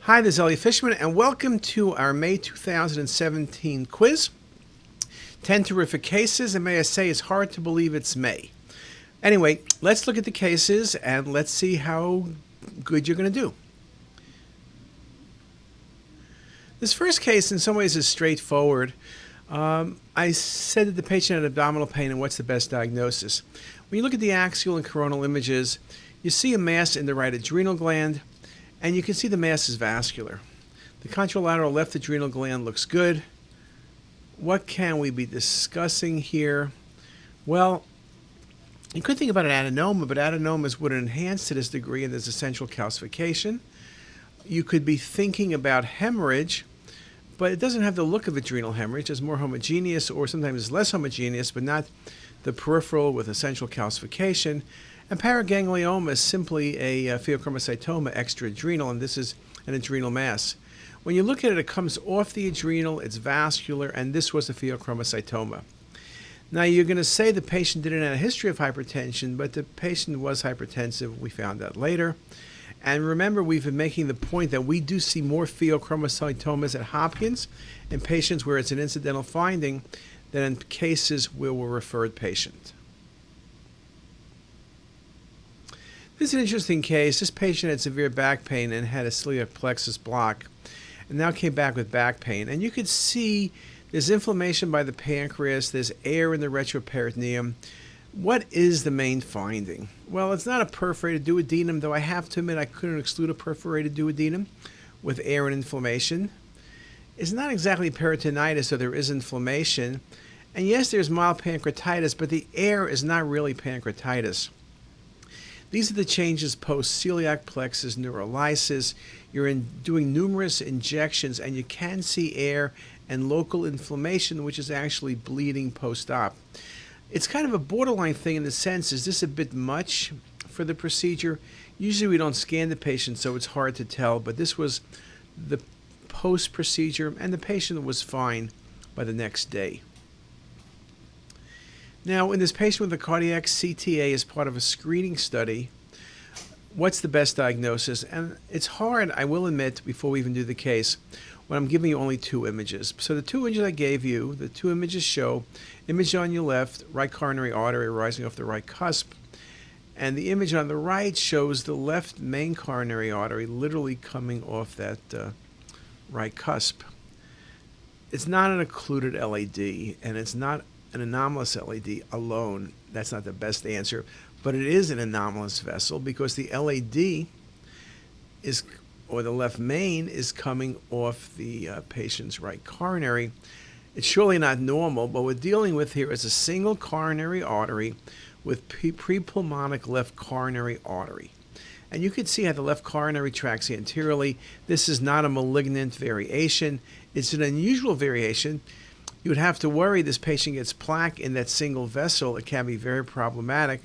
Hi, this is Elliot Fishman, and welcome to our May 2017 quiz. 10 terrific cases, and may I say, it's hard to believe it's May. Anyway, let's look at the cases, and let's see how good you're going to do. This first case, in some ways, is straightforward. I said that the patient had abdominal pain, and what's the best diagnosis? When you look at the axial and coronal images, you see a mass in the right adrenal gland, and you can see the mass is vascular. The contralateral left adrenal gland looks good. What can we be discussing here? Well, you could think about an adenoma, but adenomas would enhance to this degree, and there's a central calcification. You could be thinking about hemorrhage, but it doesn't have the look of adrenal hemorrhage. It's more homogeneous, or sometimes it's less homogeneous, but not the peripheral with a central calcification. And paraganglioma is simply a pheochromocytoma extra-adrenal, and this is an adrenal mass. When you look at it, it comes off the adrenal, it's vascular, and this was a pheochromocytoma. Now, you're going to say the patient didn't have a history of hypertension, but the patient was hypertensive. We found out later. And remember, we've been making the point that we do see more pheochromocytomas at Hopkins in patients where it's an incidental finding than in cases where we're a referred patient. This is an interesting case. This patient had severe back pain and had a celiac plexus block, and now came back with back pain. And you could see there's inflammation by the pancreas, there's air in the retroperitoneum. What is the main finding? Well, it's not a perforated duodenum, though I have to admit I couldn't exclude a perforated duodenum with air and inflammation. It's not exactly peritonitis, so there is inflammation. And yes, there's mild pancreatitis, but the air is not really pancreatitis. These are the changes post-celiac plexus neurolysis. You're doing numerous injections, and you can see air and local inflammation, which is actually bleeding post-op. It's kind of a borderline thing in the sense, is this a bit much for the procedure? Usually we don't scan the patient, so it's hard to tell, but this was the post-procedure, and the patient was fine by the next day. Now, in this patient with a cardiac CTA as part of a screening study, what's the best diagnosis? And it's hard, I will admit, before we even do the case, when I'm giving you only two images. So the two images I gave you, the two images show, image on your left, right coronary artery rising off the right cusp, and the image on the right shows the left main coronary artery literally coming off that right cusp. It's not an occluded LAD, and it's not an anomalous LAD alone. That's not the best answer, but it is an anomalous vessel because the LAD is, or the left main, is coming off the patient's right coronary. It's surely not normal, but what we're dealing with here is a single coronary artery with prepulmonic left coronary artery. And you can see how the left coronary tracks anteriorly. This is not a malignant variation. It's an unusual variation. You would have to worry this patient gets plaque in that single vessel. It can be very problematic,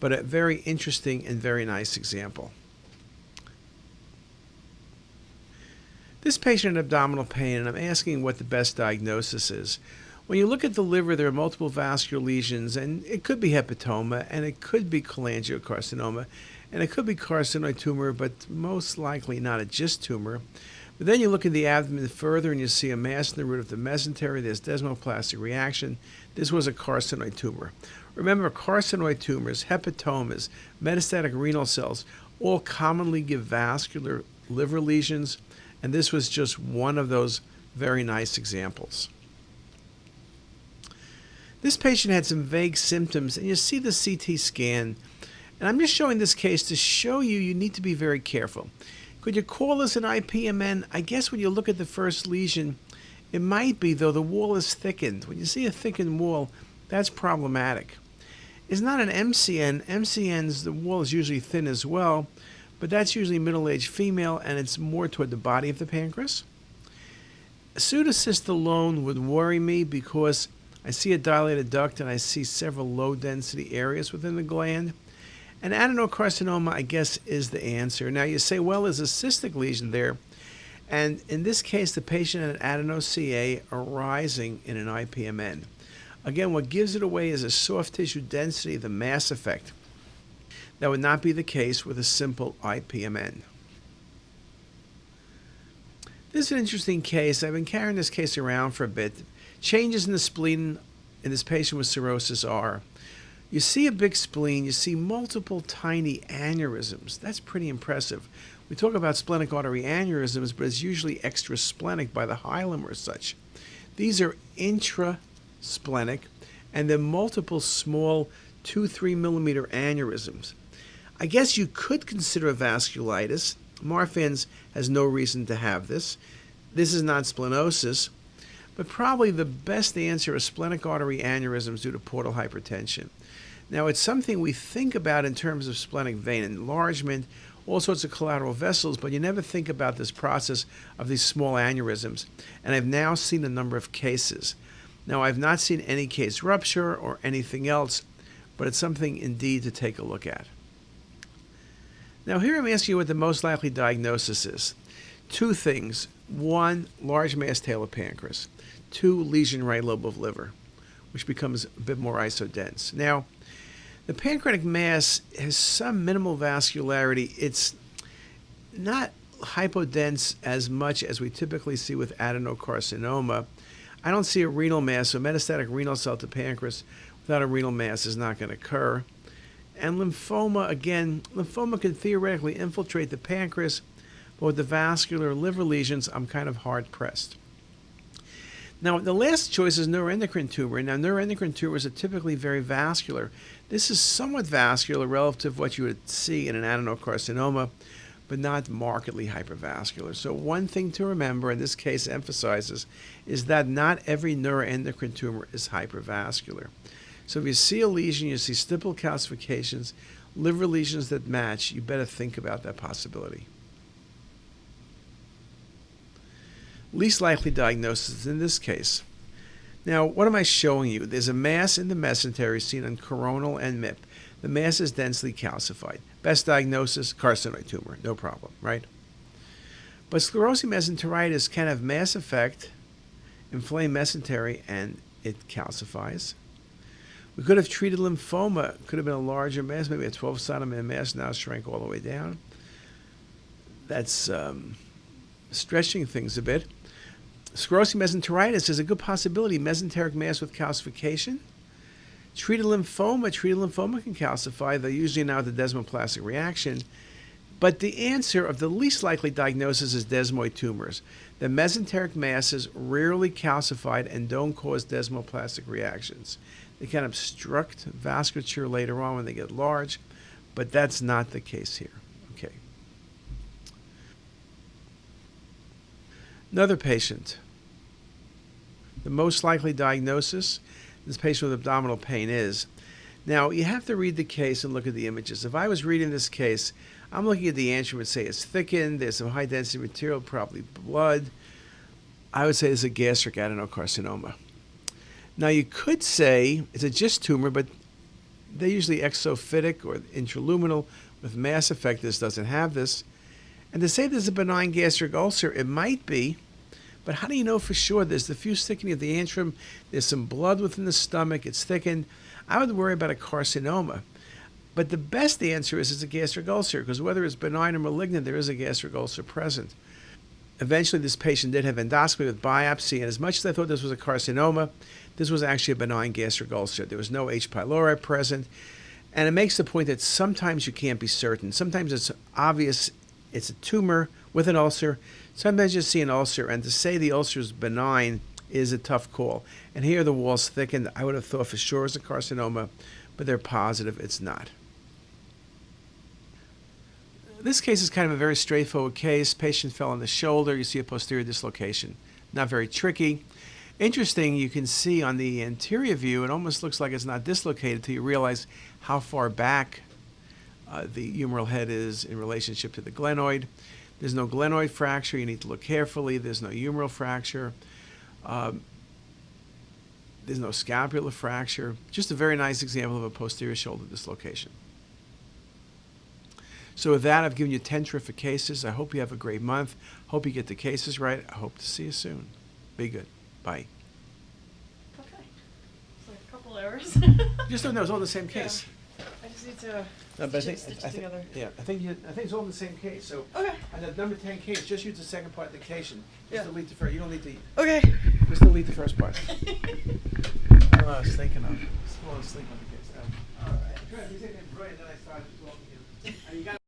but a very interesting and very nice example. This patient had abdominal pain, and I'm asking what the best diagnosis is. When you look at the liver, there are multiple vascular lesions, and it could be hepatoma, and it could be cholangiocarcinoma, and it could be carcinoid tumor, but most likely not a GIST tumor. But then you look at the abdomen further and you see a mass in the root of the mesentery. There's desmoplastic reaction. This was a carcinoid tumor. Remember, carcinoid tumors, hepatomas, metastatic renal cells all commonly give vascular liver lesions, and this was just one of those very nice examples. This patient had some vague symptoms, and you see the CT scan. And I'm just showing this case to show you need to be very careful. Could you call this an IPMN? I guess when you look at the first lesion, it might be, though the wall is thickened. When you see a thickened wall, that's problematic. It's not an MCN. MCNs, the wall is usually thin as well, but that's usually middle-aged female, and it's more toward the body of the pancreas. Pseudocyst alone would worry me because I see a dilated duct and I see several low-density areas within the gland. And adenocarcinoma, I guess, is the answer. Now, you say, well, there's a cystic lesion there. And in this case, the patient had an adeno-CA arising in an IPMN. Again, what gives it away is a soft tissue density, the mass effect. That would not be the case with a simple IPMN. This is an interesting case. I've been carrying this case around for a bit. Changes in the spleen in this patient with cirrhosis are, you see a big spleen, you see multiple tiny aneurysms. That's pretty impressive. We talk about splenic artery aneurysms, but it's usually extrasplenic by the hilum or such. These are intrasplenic, and then multiple small 2-3 millimeter aneurysms. I guess you could consider a vasculitis. Marfan's has no reason to have this. This is not splenosis, but probably the best answer is splenic artery aneurysms due to portal hypertension. Now, it's something we think about in terms of splenic vein enlargement, all sorts of collateral vessels, but you never think about this process of these small aneurysms. And I've now seen a number of cases. Now, I've not seen any case rupture or anything else, but it's something indeed to take a look at. Now, here I'm asking you what the most likely diagnosis is. Two things. One, large mass tail of pancreas. Two, lesion right lobe of liver, which becomes a bit more isodense. Now, the pancreatic mass has some minimal vascularity. It's not hypodense as much as we typically see with adenocarcinoma. I don't see a renal mass, so metastatic renal cell to pancreas without a renal mass is not going to occur. And lymphoma, again, lymphoma can theoretically infiltrate the pancreas, but with the vascular liver lesions, I'm kind of hard-pressed. Now, the last choice is neuroendocrine tumor. Now, neuroendocrine tumors are typically very vascular. This is somewhat vascular relative to what you would see in an adenocarcinoma, but not markedly hypervascular. So one thing to remember, and this case emphasizes, is that not every neuroendocrine tumor is hypervascular. So if you see a lesion, you see stipple calcifications, liver lesions that match, you better think about that possibility. Least likely diagnosis in this case. Now, what am I showing you? There's a mass in the mesentery seen on coronal and MIP. The mass is densely calcified. Best diagnosis, carcinoid tumor, no problem, right? But sclerosing mesenteritis can have mass effect, inflamed mesentery, and it calcifies. We could have treated lymphoma. Could have been a larger mass, maybe a 12-centimeter mass, now shrank all the way down. That's stretching things a bit. Sclerosing mesenteritis is a good possibility. Mesenteric mass with calcification. Treated lymphoma can calcify. They're usually now the desmoplastic reaction. But the answer of the least likely diagnosis is desmoid tumors. The mesenteric masses rarely calcified and don't cause desmoplastic reactions. They can obstruct vasculature later on when they get large, but that's not the case here. Okay. Another patient. The most likely diagnosis, this patient with abdominal pain is. Now, you have to read the case and look at the images. If I was reading this case, I'm looking at the antrum and say it's thickened, there's some high density material, probably blood. I would say it's a gastric adenocarcinoma. Now, you could say it's a GIST tumor, but they're usually exophytic or intraluminal with mass effect. This doesn't have this. And to say there's a benign gastric ulcer, it might be, but how do you know for sure? There's diffuse thickening of the antrum, there's some blood within the stomach, it's thickened. I would worry about a carcinoma. But the best answer is it's a gastric ulcer, because whether it's benign or malignant, there is a gastric ulcer present. Eventually, this patient did have endoscopy with biopsy, and as much as I thought this was a carcinoma, this was actually a benign gastric ulcer. There was no H. pylori present, and it makes the point that sometimes you can't be certain. Sometimes it's obvious it's a tumor with an ulcer. Sometimes you see an ulcer, and to say the ulcer is benign is a tough call. And here the wall's thickened. I would have thought for sure it's a carcinoma, but they're positive it's not. This case is kind of a very straightforward case. Patient fell on the shoulder. You see a posterior dislocation. Not very tricky. Interesting, you can see on the anterior view, it almost looks like it's not dislocated until you realize how far back the humeral head is in relationship to the glenoid. There's no glenoid fracture. You need to look carefully. There's no humeral fracture. There's no scapular fracture. Just a very nice example of a posterior shoulder dislocation. So with that, I've given you 10 terrific cases. I hope you have a great month. Hope you get the cases right. I hope to see you soon. Be good. Bye. Okay. It's like a couple hours. Just don't know. It's all the same case. Yeah. I just just need to No, but stitch it together. yeah, I think it's all in the same case. So Okay. on the number 10 case, just use the second part dictation. Just Yeah. delete the first. You don't need to. Okay. Just delete the first part. I don't know. I was thinking of. Falling asleep on the case. All right. I'm trying to think of brilliant. Then I started talking to you. And you got.